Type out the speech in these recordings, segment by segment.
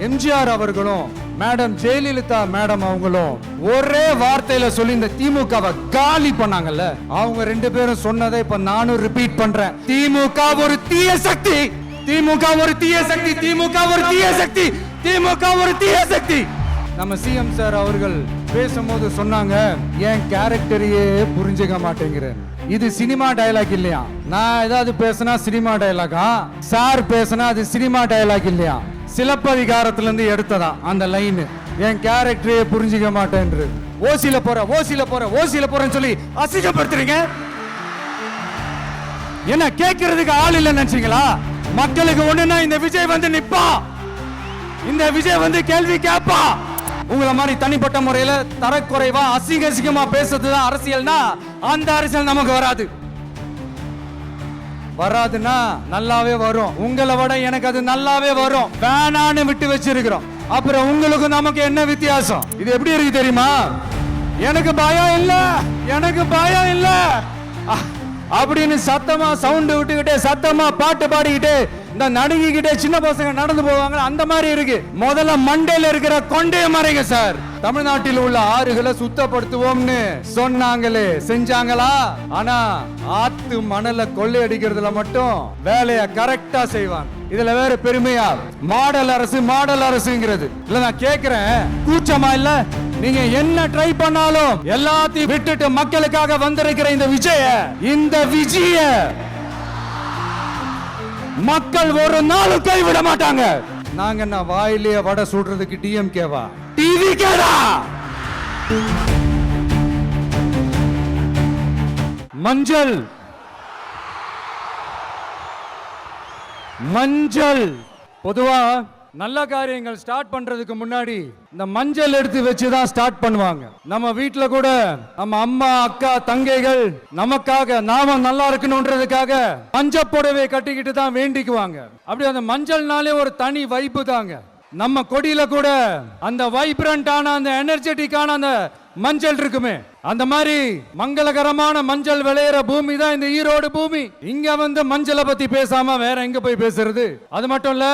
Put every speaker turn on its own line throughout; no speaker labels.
எம்ஜிஆர் அவர்களும் madam Jayalalithaa madam அவங்களும் ஒரே வார்த்தையில சொல்லி இந்த திமுகவை காலி பண்ணாங்கல்ல, அவங்க ரெண்டு பேரும் சொன்னதை இப்ப நானும் ரிப்பீட் பண்றேன். திமுக ஒரு தீய சக்தி, திமுக ஒரு தீய சக்தி, திமுக ஒரு தீய சக்தி, திமுக ஒரு தீய சக்தி. நம்ம சிஎம் சார் அவர்கள் பேசும்போது சொன்னாங்க, என் கேரக்டரையே புரிஞ்சுக்க மாட்டேங்கிறேன். இது சினிமா டயலாக் இல்லையா? நான் ஏதாவது பேசினா சினிமா டயலாகா? சார் பேசினா அது சினிமா டயலாக் இல்லையா? சிலப்பதிகாரத்துல இருந்து எடுத்ததா அந்த லைன். என் கேரக்டரையே புரிஞ்சுக்க மாட்டேன்று ஓசில போற ஓசில போற ஓசில போறேன்னு சொல்லி அசிங்கப்படுத்துறீங்க. என்ன கேட்கறதுக்கு ஆள் இல்ல நினைச்சீங்களா? மக்களுக்கு ஒண்ணுன்னா இந்த விஜய் வந்து நிப்பா, இந்த விஜய் வந்து கேள்வி கேட்பா. உங்களை மாதிரி தனிப்பட்ட முறையில தரக்குறைவா அசிங்கமா பேசுறதுதான் அரசியல்னா அந்த அரசியல் நமக்கு வராது. வராதுன்னா நல்லாவே வரும். உங்களை விட எனக்கு அது நல்லாவே வரும். வேணான்னு விட்டு வச்சிருக்கிறோம். அப்புறம் உங்களுக்கு நமக்கு என்ன வித்தியாசம்? இது எப்படி இருக்கு தெரியுமா? எனக்கு பயம் இல்ல, எனக்கு பயம் இல்ல அப்படின்னு சத்தமா சவுண்ட் விட்டுக்கிட்டே சத்தமா பாட்டு பாடிக்கிட்டே இந்த நடுங்கிக்கிட்டே சின்ன பசங்க நடந்து போவாங்க. அந்த மாதிரி இருக்கு. முதல்ல மண்டையில இருக்கிற கொண்டைய மறைங்க சார். தமிழ்நாட்டில் உள்ள ஆறுகளை சுத்தப்படுத்துவோம்னு சொன்னாங்களே, செஞ்சாங்களா? ஆனா ஆத்து மணல கொள்ளையடிக்கிறதுல மட்டும் வேலையை கரெக்டா செய்வாங்க. இதுல வேற பெருமையா மாடல் அரசு மாடல் அரசுங்கிறது இல்ல. நான் கேக்குறேன், கூச்சமா இல்ல? நீங்க என்ன ட்ரை பண்ணாலும் எல்லாத்தையும் விட்டுட்டு மக்களுக்காக வந்திருக்கிற இந்த விஜய மக்கள் ஒரு நாளும் கைவிட மாட்டாங்க. நாங்க என்ன வாயிலே வடை சுடுறதுக்கு டிஎம்கேவா? டிவிகேடா? மஞ்சள் மஞ்சள் பொதுவா நல்ல காரியங்கள் ஸ்டார்ட் பண்றதுக்கு முன்னாடி இந்த மஞ்சள் எடுத்து வச்சுதான் ஸ்டார்ட் பண்ணுவாங்க. நம்ம வீட்டுல கூட நம்ம அம்மா அக்கா தங்கைகள் நமக்காக நாம நல்லா இருக்கணும்ன்றதுக்காக மஞ்சள் புடவை கட்டிக்கிட்டு தான் வேண்டிக்குவாங்க. அப்படி அந்த மஞ்சள்னாலே ஒரு தனி வைப்பு தாங்க. நம்ம கொடியில கூட அந்த வைப்ரண்டான அந்த எனர்ஜெட்டிக்கான அந்த மஞ்சள் இருக்குமே, அந்த மாதிரி மங்களகரமான மஞ்சள் விளையிற பூமி தான் இந்த ஈரோடு பூமி. இங்க வந்து மஞ்சளை பத்தி பேசாம வேற எங்க போய் பேசுறது? அது மட்டும் இல்ல,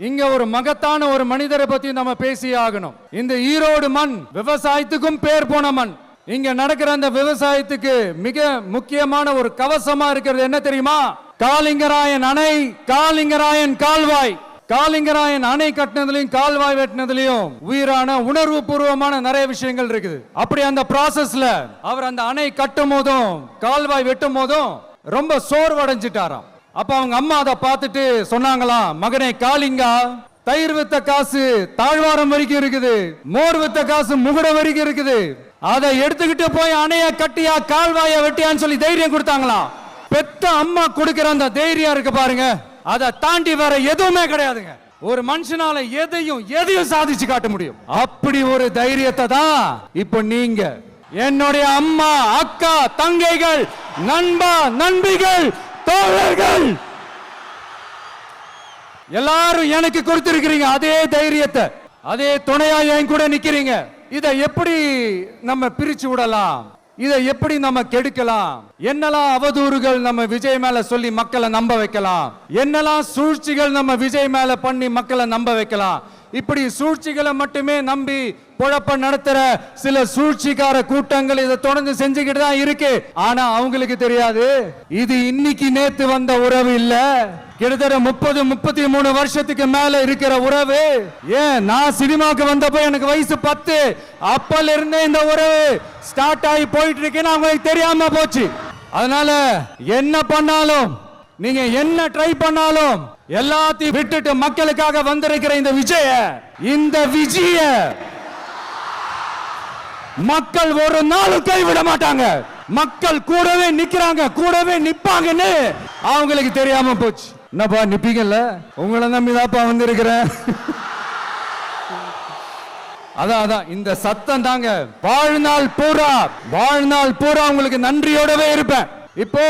இங்க ஒரு மகத்தான ஒரு மனிதரை பத்தி நம்ம பேசியே ஆகணும். இந்த ஈரோடு மண் விவசாயத்துக்கும் பேர் போன மண். இங்க நடக்கிற அந்த விவசாயத்துக்கு மிக முக்கியமான ஒரு கவசமா இருக்கிறது என்ன தெரியுமா? காளிங்கராயன் அணை, காளிங்கராயன் கால்வாய். காளிங்கராயன் அணை கட்டினதுலயும் கால்வாய் வெட்டினதுலயும் உயிரான உணர்வு பூர்வமான நிறைய விஷயங்கள் இருக்குது. அப்படி அந்த ப்ராசஸ்ல அவர் அந்த அணை கட்டும் போதும் கால்வாய் வெட்டும் போதும் ரொம்ப சோர்வடைஞ்சிட்டாராம். அப்ப அவங்க அம்மா அதை பார்த்துட்டு சொன்னாங்களாம், மகனே காளிங்கா, தயிர் வித்த காசு தாழ்வாரம் வரைக்கும் இருக்குது, மோர் வித்த காசு முகுட வரைக்கும் இருக்குது, அதை எடுத்துக்கிட்டு போய் அணைய கட்டியா கால்வாய வெட்டியான்னு சொல்லி தைரியம் கொடுத்தாங்களாம். பெத்த அம்மா கொடுக்கிற அந்த தைரியம் இருக்கு பாருங்க, அதை தாண்டி வேற எதுவுமே கிடையாதுங்க. ஒரு மனுஷனால எதையும் சாதிச்சு காட்ட முடியும். அப்படி ஒரு தைரியத்தை தான் இப்ப நீங்க என்னுடைய அம்மா அக்கா தங்கைகள் நண்பா நண்பிகள் தோழர்கள் எல்லாரும் எனக்கு கொடுத்திருக்கிறீங்க. அதே தைரியத்தை, அதே துணையா என் கூட நிக்கிறீங்க. இதை எப்படி நம்ம பிரிச்சு விடலாம்? இதை எப்படி நம்ம கெடுக்கலாம்? என்னெல்லாம் அவதூறுகள் நம்ம விஜய் மேல சொல்லி மக்களை நம்ப வைக்கலாம்? என்னெல்லாம் சூழ்ச்சிகள் நம்ம விஜய் மேல பண்ணி மக்களை நம்ப வைக்கலாம்? இப்படி சூழ்ச்சிகளை மட்டுமே நம்பி பொழப்ப நடத்துற சில சூழ்ச்சிக்கார கூட்டங்கள் இதை தொடர்ந்து செஞ்சுக்கிட்டு தான் இருக்கு. ஆனா அவங்களுக்கு தெரியாது, இது இன்னைக்கு நேத்து வந்த உறவு இல்ல, கிட்டத்தட்ட 30-33 வருஷத்துக்கு மேல இருக்கிற உறவு. ஏன், நான் சினிமாக்கு வந்தப்போ எனக்கு வயசு 10, அப்பல இருந்தே இந்த உறவு ஸ்டார்ட் ஆகி போயிட்டு இருக்குன்னு அவங்களுக்கு தெரியாம போச்சு. அதனால என்ன பண்ணாலும், நீங்க என்ன ட்ரை பண்ணாலும் எல்லாத்தையும் விட்டுட்டு மக்களுக்காக வந்திருக்கிற இந்த விஜய மக்கள் ஒரு நாளும் கைவிட மாட்டாங்க. மக்கள் கூடவே நிக்கிறாங்க, கூடவே நிப்பாங்கன்னு அவங்களுக்கு தெரியாம போச்சு. என்னப்பா நிப்பீங்கல்ல? உங்களை நம்பிதாப்பா வந்திருக்கிறேன். அதான் இந்த சத்தம் தாங்க வாழ்நாள் பூரா உங்களுக்கு நன்றியோடவே இருப்பேன். இப்போ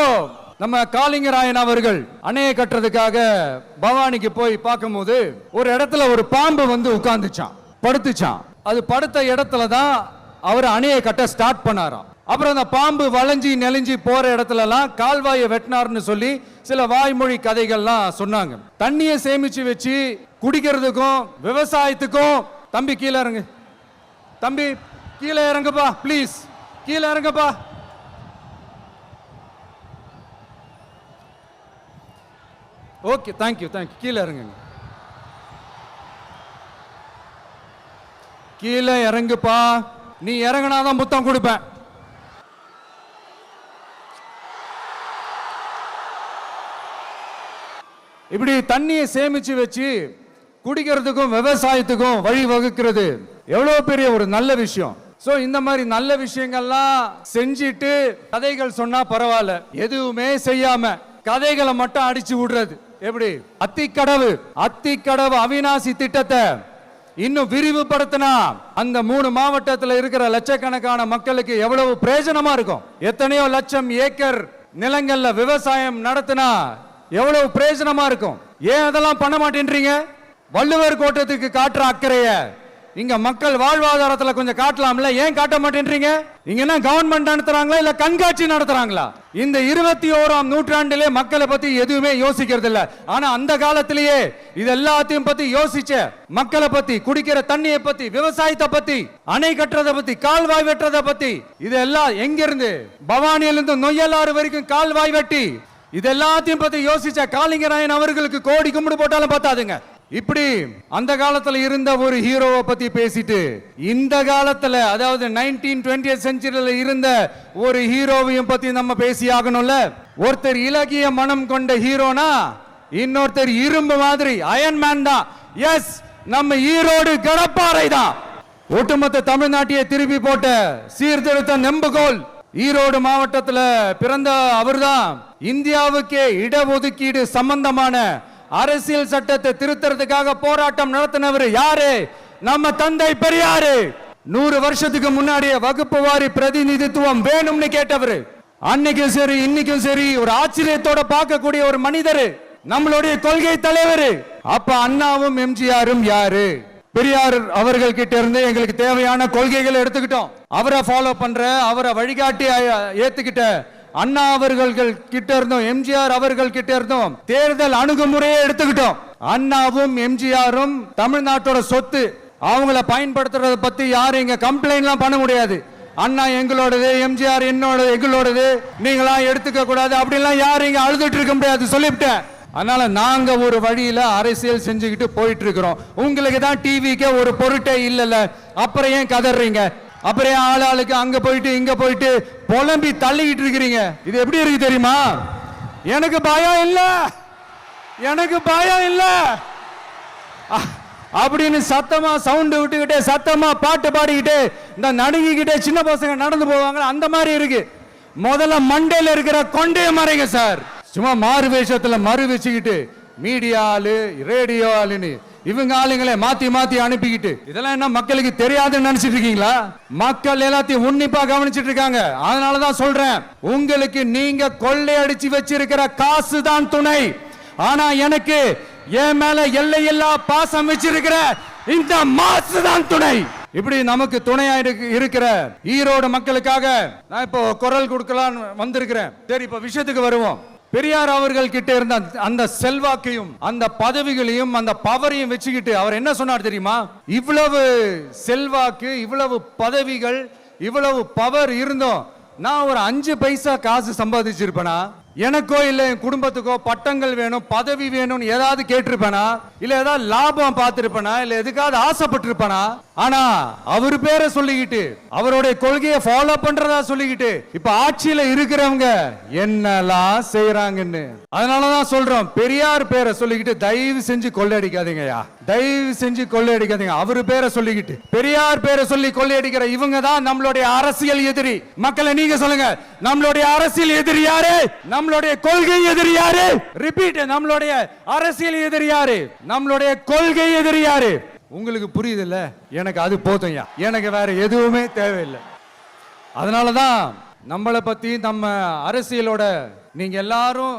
நம்ம காளிங்கராயன் அவர்கள் அணையை கட்டுறதுக்காக பவானிக்கு போய் பார்க்கும்போது ஒரு இடத்துல ஒரு பாம்பு வந்து உட்கார்ந்துச்சான், படுத்துச்சான். அது படுத்த இடத்துல தான் அவர் அணையை கட்ட ஸ்டார்ட் பண்ணாராம். அப்புறம் அந்த பாம்பு வளைஞ்சி நெளிஞ்சி போற இடத்துல எல்லாம் கால்வாயை வெட்டினார்னு சொல்லி சில வாய்மொழி கதைகள்லாம் சொன்னாங்க. தண்ணியை சேமிச்சு வச்சு குடிக்கிறதுக்கும் விவசாயத்துக்கும். தம்பி கீழே இறங்கு, தம்பி கீழே இறங்குப்பா, ப்ளீஸ் கீழே இறங்குப்பா. Okay, thank you thank you. கீழே இறங்குங்க, கீழே இறங்குப்பா. நீ இறங்கினாதான் முத்தம் கொடுப்பேன். இப்படி தண்ணியை சேமிச்சு வச்சு குடிக்கிறதுக்கும் விவசாயத்துக்கும் வழி வகுக்கிறது எவ்வளவு பெரிய ஒரு நல்ல விஷயம். சோ இந்த மாதிரி நல்ல விஷயங்கள்லாம் செஞ்சிட்டு கதைகள் சொன்னா பரவாயில்ல, எதுவுமே செய்யாம கதைகளை மட்டும் அடிச்சு விடுறது எப்படி? அத்திக்கடவு அவிநாசி திட்டத்தை இன்னும் விரிவுபடுத்தினா அந்த 3 மாவட்டத்தில் இருக்கிற லட்சக்கணக்கான மக்களுக்கு எவ்வளவு பிரயோஜனமா இருக்கும். எத்தனையோ லட்சம் ஏக்கர் நிலங்கள்ல விவசாயம் நடத்தினா எவ்வளவு பிரயோஜனமா இருக்கும். ஏன் அதெல்லாம் பண்ண மாட்டேன்றீங்க? வள்ளுவர் கோட்டத்துக்கு காட்டுற அக்கறைய இங்க மக்கள் வாழ்வாதாரத்துல கொஞ்சம் காட்டலாம்ல, ஏன் காட்ட மாட்டேன்றீங்க? இங்க என்ன கவர்மெண்ட் நடத்துறாங்களா இல்ல கண்காட்சி நடத்துறாங்களா? இந்த 21ஆம் நூற்றாண்டிலே மக்களை பத்தி எதுவுமே யோசிக்கிறது இல்ல. ஆனா அந்த காலத்திலேயே இது எல்லாத்தையும் பத்தி யோசிச்ச மக்களை பத்தி, குடிக்கிற தண்ணியை பத்தி, விவசாயத்தை பத்தி, அணை கட்டுறதை பத்தி, கால்வாய் வெட்டுறதை பத்தி, இதெல்லாம் எங்க இருந்து பவானியிலிருந்து நொய்யலாறு வரைக்கும் கால்வாய் வெட்டி இது எல்லாத்தையும் பத்தி யோசிச்ச காளிங்கராயன் அவர்களுக்கு கோடி கும்பிடு போட்டாலும் பத்தாதுங்க. இப்படி அந்த காலத்துல இருந்த ஒரு ஹீரோவை பத்தி பேசிட்டு இந்த காலத்துல அதாவது 1920th செஞ்சுரியில இருந்த ஒரு ஹீரோவையும் பத்தி நம்ம பேசி ஆகணும்ல. ஒருத்தர் இலகிய மனம் கொண்ட ஹீரோனா இன்னொருத்தர் இரும்பு மாதிரி அயன்மேன் தான். எஸ், நம்ம ஈரோடு கடப்பாறை தான். ஒட்டுமொத்த தமிழ்நாட்டையே திருப்பி போட்ட சீர்திருத்த நெம்புகோல் ஈரோடு மாவட்டத்துல பிறந்த அவர்தான். இந்தியாவுக்கே இடஒதுக்கீடு சம்பந்தமான அரசியல் சட்டத்தை திருத்தறதுக்காக போராட்டம் நடத்தினவர் யாரு? நம்ம தந்தை பெரியாரு. 100 வருஷத்துக்கு முன்னாடியே வகுப்பு வாரி பிரதிநிதித்துவம் வேணும்னு கேட்டவர். அன்னைக்கும் சரி இன்னைக்கும் சரி ஒரு ஆச்சரியத்தோட பார்க்கக்கூடிய ஒரு மனிதர், நம்மளுடைய கொள்கை தலைவர். அப்ப அண்ணாவும் எம்ஜிஆரும் யாரு? பெரியார் அவர்கள் கிட்ட இருந்து எங்களுக்கு தேவையான கொள்கைகளை எடுத்துக்கிட்டோம். அவரை ஃபாலோ பண்ற, அவரை வழிகாட்டி ஏத்துக்கிட்ட அண்ணா அவர்கள் கிட்ட இருந்தோம், எம்ஜிஆர் அவர்கள் கிட்ட இருந்தோம் தேர்தல் அணுகுமுறையை எடுத்துக்கிட்டோம். அண்ணாவும் எம்ஜிஆரும் தமிழ்நாட்டோட சொத்து. அவங்கள பயன்படுத்துறத பத்தி யாரும் இங்க கம்ப்ளைண்ட்லாம் பண்ண முடியாது. அண்ணா எங்களோடது, எம்ஜிஆர் எங்களோடது, நீங்களா எடுத்துக்க கூடாது அப்படிலாம் யாரும் இங்க அழுதுட்டு இருக்க முடியாது சொல்லிவிட்டேன். அதனால நாங்க ஒரு வழியில அரசியல் செஞ்சுக்கிட்டு போயிட்டு இருக்கிறோம். உங்களுக்கு தான் டிவிக்கு ஒரு பொருட்டே இல்லல, அப்புறம் ஏன் கதறீங்க? அப்புறம் ஆளாளுக்கு அங்க போயிட்டு இங்க போயிட்டு புலம்பி தள்ளிக்கிட்டு இருக்கிறீங்க. இது எப்படி இருக்கு தெரியுமா? எனக்கு பயம் இல்ல, எனக்கு பயம் இல்ல அப்படின்னு சத்தமா சவுண்ட் விட்டுக்கிட்டே சத்தமா பாட்டு பாடிக்கிட்டே இந்த நடுங்கிக்கிட்டே சின்ன பசங்க நடந்து போவாங்க, அந்த மாதிரி இருக்கு. முதல்ல மண்டையில இருக்கிற கொண்டே மறைங்க சார். சும்மா மாறு வேஷத்துல மறு வச்சுக்கிட்டு மீடியா ஆளு, ரேடியோ ஆளுன்னு இவங்க ஆளுங்களே மாத்தி மாத்தி அனுப்பிக்கிட்டு இதெல்லாம் என்ன மக்களுக்கு தெரியாதுன்னு நினைச்சிட்டு இருக்கீங்களா? மக்கள் எல்லாத்தையும் உன்னிப்பா கவனிச்சிட்டு இருக்காங்க. அதனாலதான் சொல்றேன், உங்களுக்கு நீங்க கொள்ளையடிச்சு வச்சிருக்கிற காசு தான் துணை. ஆனா எனக்கு என் மேல எல்லையில்லா பாசம் வச்சிருக்கிற இந்த மாசு தான் துணை. இப்படி நமக்கு துணையா இருக்கிற ஈரோடு மக்களுக்காக நான் இப்போ குரல் கொடுக்கலாம் வந்திருக்கிறேன். சரி, இப்ப விஷயத்துக்கு வருவோம். பெரியார் அவர்கள் கிட்ட இருந்த அந்த செல்வாக்கையும் அந்த பதவிகளையும் அந்த பவரையும் வச்சுக்கிட்டு அவர் என்ன சொன்னார் தெரியுமா? இவ்வளவு செல்வாக்கு, இவ்வளவு பதவிகள், இவ்வளவு பவர் இருந்தோம் நான் ஒரு 5 பைசா காசு சம்பாதிச்சிருப்பேனா? எனக்கோ இல்ல என் குடும்பத்துக்கோ பட்டங்கள் வேணும், பதவி வேணும்னு ஏதாவது கேட்டிருப்பேனா? இல்ல ஏதாவது லாபம் பார்த்திருப்பேனா? இல்ல எதுக்காவது ஆசைப்பட்டிருப்பேனா? ஆனா அவர் பேரை சொல்லிக்கிட்டு அவருடைய கொள்கையை ஃபாலோ பண்றதா சொல்லிக்கிட்டு இப்ப ஆட்சியில இருக்கிறவங்க என்னெல்லாம் செய்யறாங்கன்னு. அதனாலதான் சொல்றோம், பெரியார் பேரை சொல்லிக்கிட்டு தயவு செஞ்சு கொள்ளையடிக்காதீங்கயா, தயவு செஞ்சு கொள்ளையடிக்காதீங்க. அவரு பேரை சொல்லிக்கிட்டு பெரியார் பேரை சொல்லி கொள்ளையடிக்கிற இவங்க தான் நம்மளுடைய அரசியல் எதிரி. மக்களை நீங்க சொல்லுங்க, நம்மளுடைய அரசியல் எதிரி யாரு? நம்மளுடைய கொள்கை எதிரி யாரு? ரிப்பீட், நம்மளுடைய அரசியல் எதிரி யாரு? நம்மளுடைய கொள்கை எதிரி யாரு? உங்களுக்கு புரியுது இல்ல? எனக்கு அது போதும்யா, எனக்கு வேற எதுவுமே தேவையில்லை. அதனாலதான் நம்மளை பத்தி நம்ம அரசியலோட நீங்க எல்லாரும்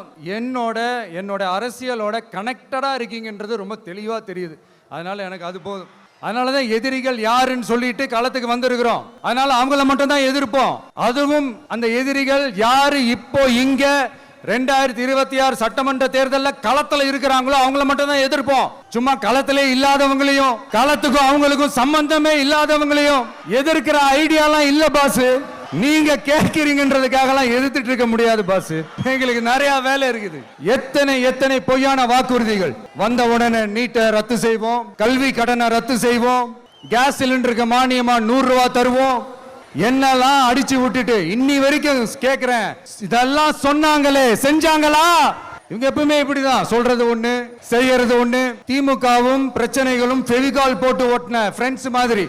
என்னோட அரசியலோட கனெக்டடா இருக்கீங்கன்றது ரொம்ப தெளிவா தெரியுது. அதனால எனக்கு அது போதும். அதனாலதான் எதிரிகள் யாருன்னு சொல்லிட்டு களத்துக்கு வந்திருக்கிறோம். அதனால அவங்கள மட்டும் தான் எதிர்ப்போம். அதுவும் அந்த எதிரிகள் யாரு இப்போ இங்க 2026 சட்டமன்ற தேர்தலில் களத்துல இருக்கிறாங்களோ அவங்கள மட்டும் தான் எதிர்ப்போம். சும்மா களத்திலே இல்லாதவங்களையும் களத்துக்கும் அவங்களுக்கும் சம்பந்தமே இல்லாதவங்களையும் எதிர்க்கிற ஐடியாலாம் இல்ல பாஸ். நீங்க கேட்கிறீங்கன்றதுக்காக எல்லாம் எதிர்த்துட்டு இருக்க முடியாது பாஸ். எங்களுக்கு நிறைய வேலை இருக்குது. எத்தனை பொய்யான வாக்குறுதிகள். வந்த உடனே நீட்டை ரத்து செய்வோம், கல்வி கடனை ரத்து செய்வோம், கேஸ் சிலிண்டருக்கு மானியமா 100 ரூபாய் தருவோம், என்னெல்லாம் அடிச்சு விட்டுட்டு இன்னி வரைக்கும் கேக்குறேன், இதெல்லாம் சொன்னாங்களே செஞ்சாங்களா? இவங்க எப்பவுமே இப்படிதான், சொல்றது ஒண்ணு செய்யறது ஒண்ணு. திமுகவும் பிரச்சனைகளும் ஃபெவிகால் போட்டு ஓட்டின ஃப்ரெண்ட்ஸ் மாதிரி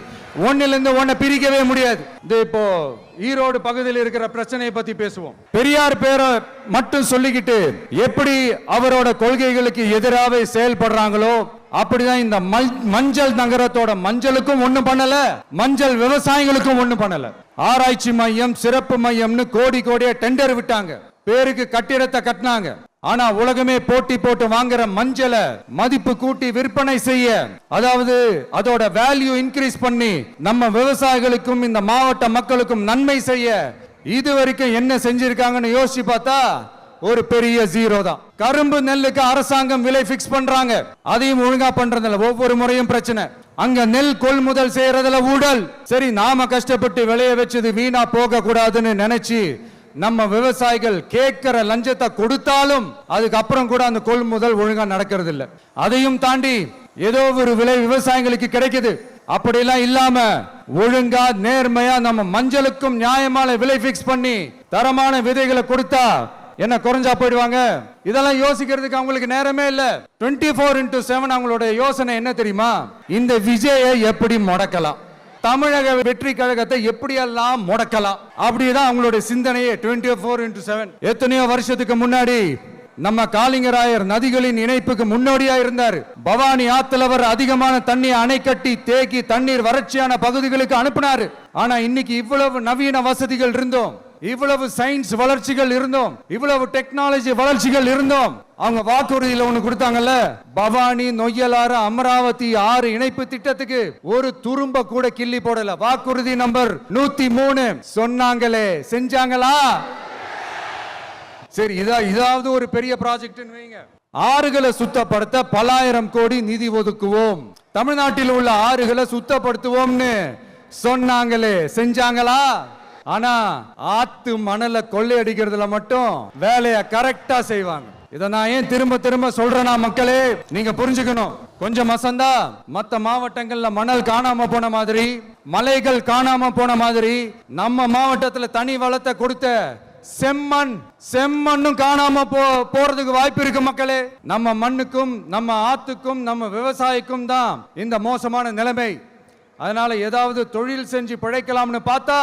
ஒன்னில இருந்து ஒன்ன பிரிக்கவே முடியாது. இப்போ ஈரோடு பகுதியில் இருக்கிற பிரச்சனையை பத்தி பேசுவோம். பெரியார் பேரை மட்டும் சொல்லிக்கிட்டு எப்படி அவரோட கொள்கைகளுக்கு எதிராக செயல்படுறாங்களோ அப்படிதான் இந்த மஞ்சள் நகரத்தோட மஞ்சளுக்கும் ஒண்ணும் பண்ணல, மஞ்சள் விவசாயிகளுக்கும் ஒண்ணும் பண்ணல. ஆராய்ச்சி மையம், சிறப்பு மையம்னு கோடியா டெண்டர் விட்டாங்க, பேருக்கு கட்டிடத்தை கட்டினாங்க. ஆனா உலகமே போட்டி போட்டு வாங்குற மஞ்சளை மதிப்பு கூட்டி விற்பனை செய்ய, அதாவது அதோட வேல்யூ இன்கிரீஸ் பண்ணி நம்ம விவசாயிகளுக்கும் இந்த மாவட்ட மக்களுக்கும் நன்மை செய்ய இதுவரைக்கும் என்ன செஞ்சிருக்காங்கன்னு யோசிச்சு பார்த்தா ஒரு பெரிய ஜீரோ தான். கரும்பு நெல்லுக்கு அரசாங்கம் விலை பிக்ஸ் பண்றாங்க, அதையும் ஒழுங்கா பண்றதில்ல. ஒவ்வொரு முறையும் பிரச்சனை. அங்க நெல் கொள்முதல் செய்யறதுல ஊழல். சரி, நாம கஷ்டப்பட்டு விளைய வச்சது வீணா போக கூடாதுன்னு நினைச்சு நம்ம விவசாயிகள் கேட்கிற லஞ்சத்தை கொடுத்தாலும் அதுக்கப்புறம் கூட அந்த கொள்முதல் ஒழுங்கா நடக்கிறது இல்ல. அதையும் தாண்டி ஏதோ ஒரு விலை விவசாயிகளுக்கு கிடைக்குது. அப்படிலாம் இல்லாம ஒழுங்கா நேர்மையா நம்ம மஞ்சளுக்கும் நியாயமான விலை பிக்ஸ் பண்ணி தரமான விதைகளை கொடுத்தா என்ன குறைஞ்சா போயிடுவாங்க? இதெல்லாம் யோசிக்கிறதுக்கு அவங்களுக்கு நேரமே இல்ல. 24/7 அவங்களோட யோசனை என்ன தெரியுமா? இந்த விஜயை எப்படி முடக்கலாம், தமிழக வெற்றி கழகத்தை எப்படியெல்லாம் முடக்கலாம், அப்படிதான் அவங்களுடைய சிந்தனையே 24/7. எத்தனையோ வருஷத்துக்கு முன்னாடி நம்ம காளிங்கராயர் நதிகளின் இணைப்புக்கு முன்னோடியா இருந்தார். பவானி ஆத்துல வர அதிகமான தண்ணி அணை கட்டி தேக்கி தண்ணீர் வறட்சியான பகுதிகளுக்கு அனுப்பினாரு. ஆனா இன்னைக்கு இவ்வளவு நவீன வசதிகள் இருந்தோம், இவ்வளவு சயின்ஸ் வளர்ச்சிகள் இருந்தோம், இவ்வளவு டெக்னாலஜி வளர்ச்சிகள் இருந்தோம், அவங்க வாக்குறுதியில ஒண்ணு கொடுத்தாங்கல்ல, பவானி நொய்யலாறு அமராவதி 6 இணைப்பு திட்டத்துக்கு ஒரு துரும்ப கூட கிள்ளி போடல. வாக்குறுதி நம்பர் 103 சொன்னாங்களே, செஞ்சாங்களா? சரி, இதாவது ஒரு பெரிய ப்ராஜெக்ட் வைங்க. ஆறுகளை சுத்தப்படுத்த பல ஆயிரம் கோடி நிதி ஒதுக்குவோம், தமிழ்நாட்டில் உள்ள ஆறுகளை சுத்தப்படுத்துவோம்னு சொன்னாங்களே, செஞ்சாங்களா? ஆனா ஆத்து மணல கொள்ளையடிக்கிறதுல மட்டும் வேலையை கரெக்டா செய்வாங்க. இதை நான் ஏன் திரும்ப சொல்றேன்னா, மக்களே நீங்க புரிஞ்சுக்கணும். கொஞ்சம் மசந்தா மத்த மாவட்டங்கள்ல மணல் காணாம போன மாதிரி, மலைகள் காணாம போன மாதிரி, நம்ம மாவட்டத்துல தனி வளத்தை கொடுத்த செம்மண்ணும் காணாம போறதுக்கு வாய்ப்பு இருக்கு மக்களே. நம்ம மண்ணுக்கும் நம்ம ஆத்துக்கும் நம்ம விவசாயிக்கும் தான் இந்த மோசமான நிலைமை. அதனால ஏதாவது தொழில் செஞ்சு பிழைக்கலாம்னு பார்த்தா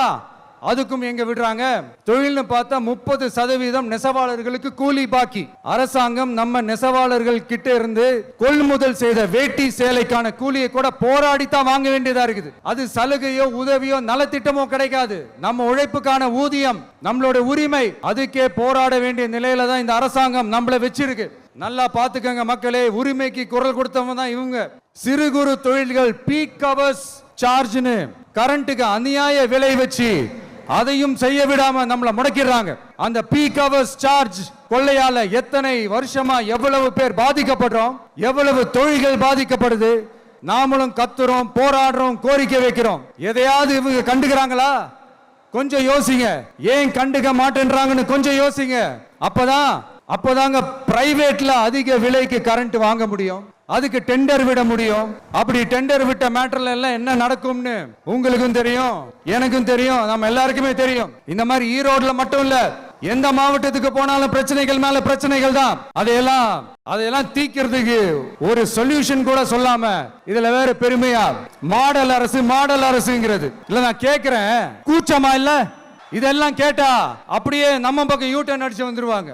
அதுக்கும் எங்க விடுறாங்க. தொழில்னு பார்த்தா 30% நெசவாளர்களுக்கு கூலி பாக்கி. அரசாங்கம் நம்ம நெசவாளர்கள் கிட்ட இருந்து கொள்முதல் செய்த வேட்டி சேலைக்கான கூலியை கூட போராடித்தான் வாங்க வேண்டியதா இருக்குது. அது சலுகையோ உதவியோ நலத்திட்டமோ கிடைக்காது. நம்ம உழைப்புக்கான ஊதியம், நம்மளோட உரிமை, அதுக்கே போராட வேண்டிய நிலையில தான் இந்த அரசாங்கம் நம்மள வச்சிருக்கு. நல்லா பாத்துக்கங்க மக்களே, உரிமைக்கு குரல் கொடுத்தவங்க தான் இவங்க. சிறு குறு தொழில்கள் பீக் ஹவர்ஸ் சார்ஜ்னு கரண்ட்டுக்கு அநியாய விலை வச்சு அதையும் செய்ய விடாம நம்மள முடக்கிறாங்க. அந்த பீக் ஹவர்ஸ் சார்ஜ் கொள்ளையால எத்தனை வருஷமா எவ்வளவு பேர் பாதிக்கப்படுறோம், எவ்வளவு தொழில்கள் பாதிக்கப்படுது. நாமளும் கத்துறோம், போராடுறோம், கோரிக்கை வைக்கிறோம். எதையாவது இவங்க கண்டுக்கிறாங்களா? கொஞ்சம் யோசிங்க. ஏன் கண்டுக்க மாட்டேன்றாங்கன்னு கொஞ்சம் யோசிங்க. அப்பதாங்க பிரைவேட்ல அதிக விலைக்கு கரண்ட் வாங்க முடியும், அதுக்கு டெண்டர் விட முடியும். அப்படி டெண்டர் விட்ட மேட்டர்ல எல்லாம் என்ன நடக்கும்னு உங்களுக்கும் தெரியும், எனக்கும் தெரியும், நம்ம எல்லாருக்குமே தெரியும். இந்த மாதிரி ஈரோடுல மட்டும் இல்ல, எந்த மாவட்டத்துக்கு போனாலும் பிரச்சனைகள் மேல பிரச்சனைகள் தான். அதையெல்லாம் தீக்கிறதுக்கு ஒரு சொல்யூஷன் கூட சொல்லாம இதுல வேற பெருமையா மாடல் அரசுங்கிறது இல்ல. நான் கேக்குறேன், கூச்சமா இல்ல? இதெல்லாம் கேட்டா அப்படியே நம்ம பக்கம் யூட்டர்ன் அடிச்சு வந்துருவாங்க.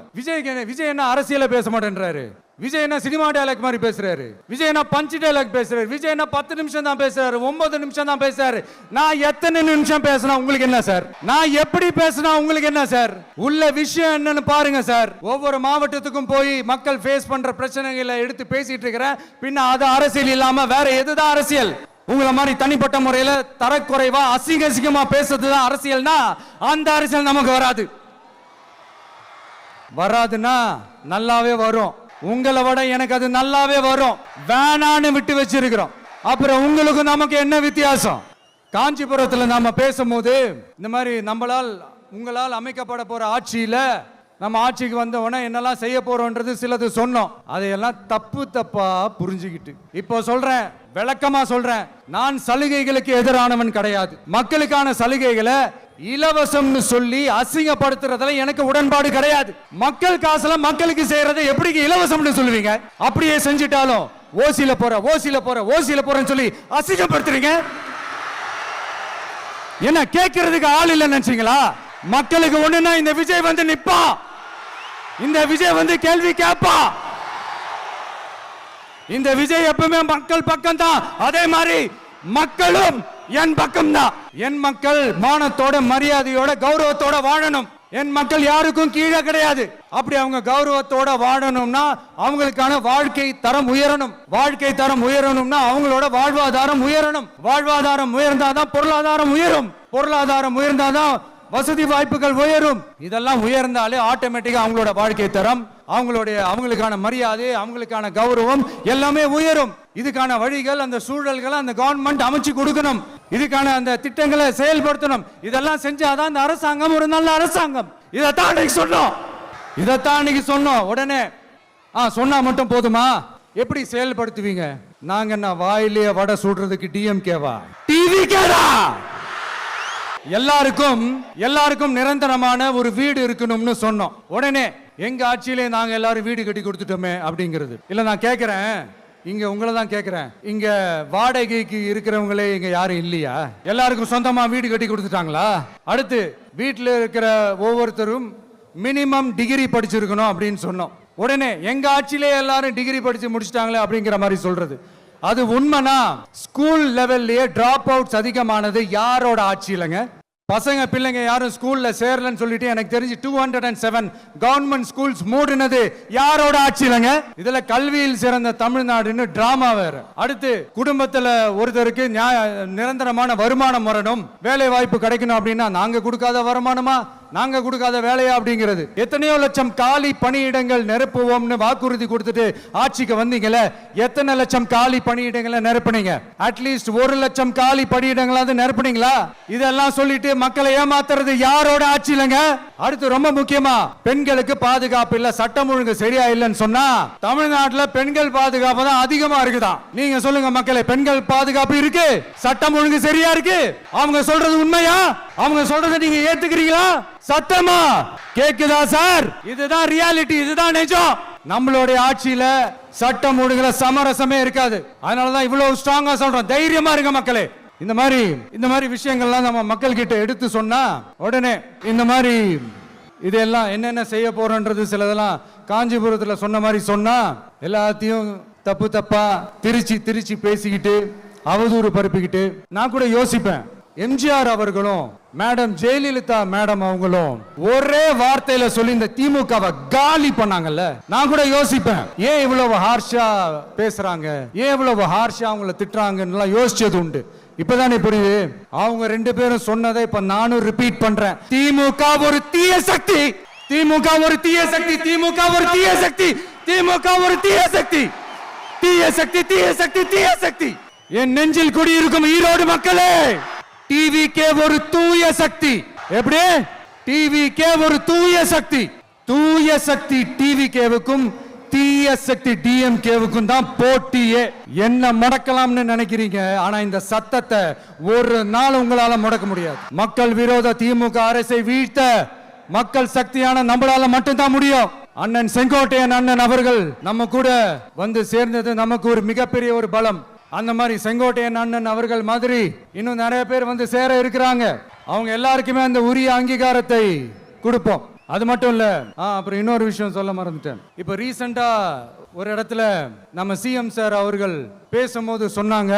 விஜய் என்ன அரசியல பேச மாட்டேன்றாரு, விஜய் என்ன சினிமா டயலாக் மாதிரி பேசுறாரு, விஜய் என்ன பஞ்ச் டயலாக் பேசுறாரு, விஜய் என்ன 10 நிமிஷம் தான் பேசுறாரு, 9 நிமிஷம் தான் பேசுறாரு. நான் எத்தனை நிமிஷம் பேசினா உங்களுக்கு என்ன சார்? நான் எப்படி பேசினா உங்களுக்கு என்ன சார்? உள்ள விஷயம் என்னன்னு பாருங்க சார். ஒவ்வொரு மாவட்டத்துக்கும் போய் மக்கள் ஃபேஸ் பண்ற பிரச்சனைகளை எடுத்து பேசிட்டு இருக்கிறேன். பின்ன அது அரசியல் இல்லாம வேற எதுதான் அரசியல்? உங்களை மாதிரி தனிப்பட்ட முறையில தரக்குறைவா அசிங்கமா பேசுறதுதான் அரசியல்னா அந்த அரசியல் நமக்கு வராதுன்னா நல்லாவே வரும். உங்களை விட எனக்கு அது நல்லாவே வரும், வேணான்னு விட்டு வச்சிருக்கிறோம். அப்புறம் உங்களுக்கு நமக்கு என்ன வித்தியாசம்? காஞ்சிபுரத்துல நாம பேசும்போது இந்த மாதிரி உங்களால் அமைக்கப்பட போற ஆட்சியில நம்ம ஆட்சிக்கு வந்த உடனே என்னெல்லாம் செய்ய போறோம்ன்றது சிலது சொன்னோம். அதையெல்லாம் தப்பா புரிஞ்சுக்கிட்டு இப்போ சொல்றேன், விளக்கமா சொல்றேன், நான் சலுகைகளுக்கு எதிரானவன் கிடையாது. மக்களுக்கான சலுகைகளை இலவசம்னு சொல்லி அசிங்கப்படுத்துறதுல எனக்கு உடன்பாடு கிடையாது. மக்கள் காசுல மக்களுக்கு செய்யறதை எப்படி இலவசம்னு சொல்லுவீங்க? அப்படியே செஞ்சிட்டாலும் ஓசில போறேன்னு சொல்லி அசிங்கப்படுத்துறீங்க. என்ன கேட்கறதுக்கு ஆள் இல்லைன்னு நினைச்சீங்களா? மக்களுக்கு ஒண்ணுன்னா இந்த விஜய் வந்து நிப்பா, இந்த விஜய் வந்து கேள்வி கேட்பா. இந்த விஜய் எப்பவுமே மக்கள் பக்கம் தான், அதே மாதிரி மக்களும் என் பக்கம் தான். என் மக்கள் மானத்தோட மரியாதையோட கௌரவத்தோட வாழணும். என் மக்கள் யாருக்கும் கீழே கிடையாது. அப்படி அவங்க கௌரவத்தோட வாழணும்னா அவங்களுக்கான வாழ்க்கை தரம் உயரணும். வாழ்க்கை தரம் உயரணும்னா அவங்களோட வாழ்வாதாரம் உயரணும். வாழ்வாதாரம் உயர்ந்தாதான் பொருளாதாரம் உயரும். பொருளாதாரம் உயர்ந்தாதான் வசதி வாய்ப்புகள் உயரும். இதெல்லாம் உயர்ந்தாலே ஆட்டோமேட்டிக்கா அவங்களோட வாழ்க்கை தரம், அவங்களுக்கான மரியாதை, அவங்களுக்கான கௌரவம் எல்லாமே உயரும். இதுக்கான வழிகள், அந்த சூழல்களை அந்த கவர்மெண்ட் அமைச்சு கொடுக்கணும். இதுக்கான அந்த திட்டங்களை செயல்படுத்தணும். இதெல்லாம் செஞ்சாதான் இந்த அரசாங்கம் ஒரு நல்ல அரசாங்கம். இதைத்தான் இன்னைக்கு சொன்னோம். உடனே சொன்னா மட்டும் போதுமா? எப்படி செயல்படுத்துவீங்க? நாங்க என்ன வாயிலேயே வடை சுடுறதுக்கு டிஎம்கேவா, டிவிகேடா? எல்லாருக்கும் நிரந்தரமான ஒரு வீடு இருக்கணும்னு சொன்னோம். உடனே எங்க ஆட்சியிலே நாங்க எல்லாரும் வீடு கட்டி கொடுத்துட்டோமே அப்படிங்கிறது இல்ல. நான் கேட்கிறேன், இங்க உங்களை தான் கேட்கிறேன், இங்க வாடகைக்கு இருக்கிறவங்களே இங்க யாரும் இல்லையா? எல்லாருக்கும் சொந்தமா வீடு கட்டி கொடுத்துட்டாங்களா? அடுத்து வீட்டில் இருக்கிற ஒவ்வொருத்தரும் மினிமம் டிகிரி படிச்சிருக்கணும் அப்படின்னு சொன்னோம். உடனே எங்க ஆட்சியிலே எல்லாரும் டிகிரி படிச்சு முடிச்சிட்டாங்களே அப்படிங்கிற மாதிரி சொல்றது அது உண்மைனா? ஸ்கூல் லெவல்லையே டிராப் அவுட்ஸ் அதிகமானது யாரோட ஆட்சியிலங்க? பசங்க பிள்ளைங்க யாரும் ஸ்கூல்ல சேரலன்னு சொல்லிட்டு எனக்கு தெரிஞ்சு 207 கவர்மெண்ட் ஸ்கூல்ஸ் மூடினது யாரோட ஆட்சியிலங்க? இதுல கல்வியில் சிறந்த தமிழ்நாடுன்னு டிராமா வேற. அடுத்து குடும்பத்துல ஒருத்தருக்கு நிரந்தரமான வருமானம் வரணும், வேலை வாய்ப்பு கிடைக்கணும் அப்படின்னா நாங்க கொடுக்காத வருமானமா, நாங்க கொடுக்காத வேலையா அப்படிங்கிறது. எத்தனையோ லட்சம் காலி பணியிடங்கள் நிரப்புவோம்னு வாக்குறுதி கொடுத்துட்டு ஆட்சிக்கு வந்தீங்களே, எத்தனை லட்சம் காலி பணியிடங்களை நிரப்புனீங்க? அட்லீஸ்ட் 1 லட்சம் காலி பணியிடங்களாவது நிரப்புனீங்களா? இதெல்லாம் சொல்லிட்டு மக்களை ஏமாத்துறது யாரோட ஆட்சியிலங்க? அடுத்து ரொம்ப முக்கியமா, பெண்களுக்கு பாதுகாப்பு இல்ல, சட்டம் ஒழுங்கு சரியா இல்லைன்னு சொன்னா தமிழ்நாட்டுல பெண்கள் பாதுகாப்பு தான் அதிகமா இருக்குதான். நீங்க சொல்லுங்க மக்களே, பெண்கள் பாதுகாப்பு இருக்கு, சட்டம் ஒழுங்கு சரியா இருக்கு? அவங்க சொல்றது உண்மையா? அவங்க சொல்றதை நீங்க ஏத்துக்கிறீங்களா? சத்தமா கேக்குதா சார்? இதுதான் ரியாலிட்டி, இதுதான் நிஜம். நம்மளுடைய ஆட்சியில சட்டம் ஒழுங்குல சமரசமே இருக்காது. அதனாலதான் இவ்வளவு ஸ்ட்ராங்கா சொல்றோம், தைரியமா இருங்க மக்களே. இந்த மாதிரி விஷயங்கள்லாம் நம்ம மக்கள் கிட்ட எடுத்து சொன்னா உடனே இந்த மாதிரி இதெல்லாம் என்னென்ன செய்ய போறோன்றது சிலதெல்லாம் காஞ்சிபுரத்துல சொன்ன மாதிரி சொன்னா எல்லாத்தையும் தப்பா திருச்சி பேசிக்கிட்டு அவதூறு பரப்பிக்கிட்டு நான் கூட யோசிப்பேன், எம்ஜிஆர் அவர்களும் மேடம் ஜெயலலிதா மேடம் அவங்களும் ஒரே வார்த்தையில சொல்லி இந்த திமுகவை காலி பண்ணாங்கல்ல. நான் கூட யோசிப்பேன், ஏன் இவ்வளவு ஹார்ஷா பேசுறாங்க, ஏன் இவ்வளவு ஹார்ஷா அவங்கள திட்டுறாங்கன்னு யோசிச்சது உண்டு. இப்பதானே புரியுது. அவங்க 2 பேரும் சொன்னதை இப்ப நானும் ரிப்பீட் பண்றேன். திமுக ஒரு தீய சக்தி, திமுக ஒரு தீய சக்தி, திமுக ஒரு தீய சக்தி, திமுக ஒரு தீய சக்தி, தீய சக்தி, தீய சக்தி, தீய சக்தி. என் நெஞ்சில் குடியிருக்கும் ஈரோடு மக்களே, டிவிகே ஒரு தூய சக்தி. எப்படி? டிவிகே ஒரு தூய சக்தி. தூய சக்தி டிவிகேவுக்கும் தீய சக்தி டிஎம்கேவுக்கும் தான் போட்டியே. என்ன முடக்கலாம்னு நினைக்கிறீங்க, ஆனா இந்த சத்தத்தை ஒரு நாள் உங்களால முடக்க முடியாது. மக்கள் விரோத திமுக அரசை வீழ்த்த மக்கள் சக்தியான நம்மளால மட்டும்தான் முடியும். அண்ணன் செங்கோட்டையன் அண்ணன் அவர்கள் நம்ம கூட வந்து சேர்ந்தது நமக்கு ஒரு மிகப்பெரிய ஒரு பலம். அந்த மாதிரி செங்கோட்டையன் அண்ணன் அவர்கள் மாதிரி இன்னும் நிறைய பேர் வந்து சேர இருக்கிறாங்க. அவங்க எல்லாருக்குமே அந்த உரிய அங்கீகாரத்தை கொடுப்போம். அது மட்டும் இல்ல, அப்புறம் இன்னொரு விஷயம் சொல்ல மறந்துட்டேன். இப்ப ரீசெண்டா ஒரு இடத்துல நம்ம சிஎம் சார் அவர்கள் பேசும்போது சொன்னாங்க,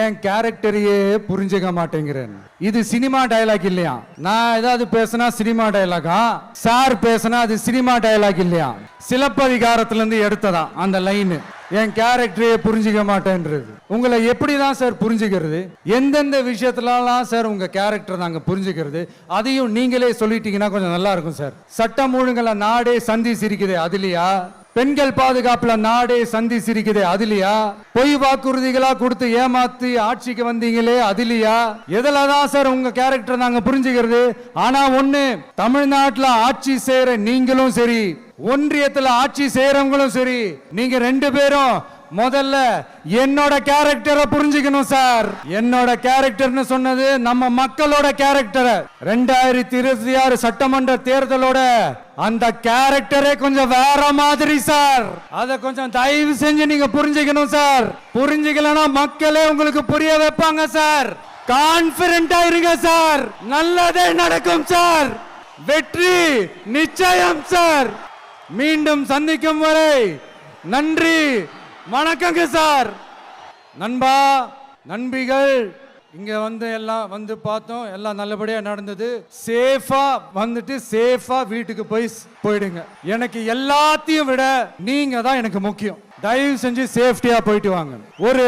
என் கேரக்டரையே புரிஞ்சுக்க மாட்டேங்கிறேன். இது சினிமா டயலாக் இல்லையா? நான் ஏதாவது பேசினா சினிமா டயலாகா, சார் பேசினா அது சினிமா டயலாக் இல்லையா? சிலப்பதிகாரத்துல இருந்து எடுத்ததான் அந்த லைன். என் கேரக்டரையே புரிஞ்சுக்க மாட்டேன்றது. உங்களை எப்படிதான் சார் புரிஞ்சுக்கிறது? எந்தெந்த விஷயத்துலலாம் சார் உங்க கேரக்டர் நாங்க புரிஞ்சுக்கிறது? அதையும் நீங்களே சொல்லிட்டீங்கன்னா கொஞ்சம் நல்லா இருக்கும் சார். சட்டம் ஒழுங்குல நாடே சந்தி சிரிக்குது, அதுலயா? பெண்கள் பாதுகாப்புல நாடே சந்தி சிரிக்குது அதுலயா? பொய் வாக்குறுதிகளா கொடுத்து ஏமாத்தி ஆட்சிக்கு வந்தீங்களே அதுலயா? எதுலதான் சார் உங்க கேரக்டர் நாங்க புரிஞ்சுக்கிறது? ஆனா ஒண்ணு, தமிழ்நாட்டுல ஆட்சி செய்யற நீங்களும் சரி, ஒன்றியத்துல ஆட்சி செய்யறவங்களும் சரி, நீங்க 2 பேரும் முதல்ல என்னோட கேரக்டரை புரிஞ்சுக்கணும் சார். என்னோட கேரக்டர்னு சொன்னது நம்ம மக்களோட கேரக்டர். 2026 சட்டமன்ற தேர்தலோட அந்த கேரக்டரே கொஞ்சம் வேற மாதிரி சார். அத கொஞ்சம் தயவு செஞ்சு நீங்க புரிஞ்சுக்கணும் சார். புரிஞ்சுக்கலனா மக்களே உங்களுக்கு புரிய வைப்பாங்க சார். கான்பிடென்ட்டா இருங்க சார். நல்லதே நடக்கும் சார். வெற்றி நிச்சயம் சார். மீண்டும் சந்திக்கும் வரை நன்றி, வணக்கங்க சார். நண்பா, நண்பிகள், இங்க எல்லாம் பார்த்தோம், எல்லாம் நல்லபடியா நடந்தது. சேஃபா வந்துட்டு சேஃபா வீட்டுக்கு போயிடுங்க. எனக்கு எல்லாத்தையும் விட நீங்க தான் எனக்கு முக்கியம். தயவு செஞ்சு சேஃப்டியா போயிட்டு வாங்க. ஒரு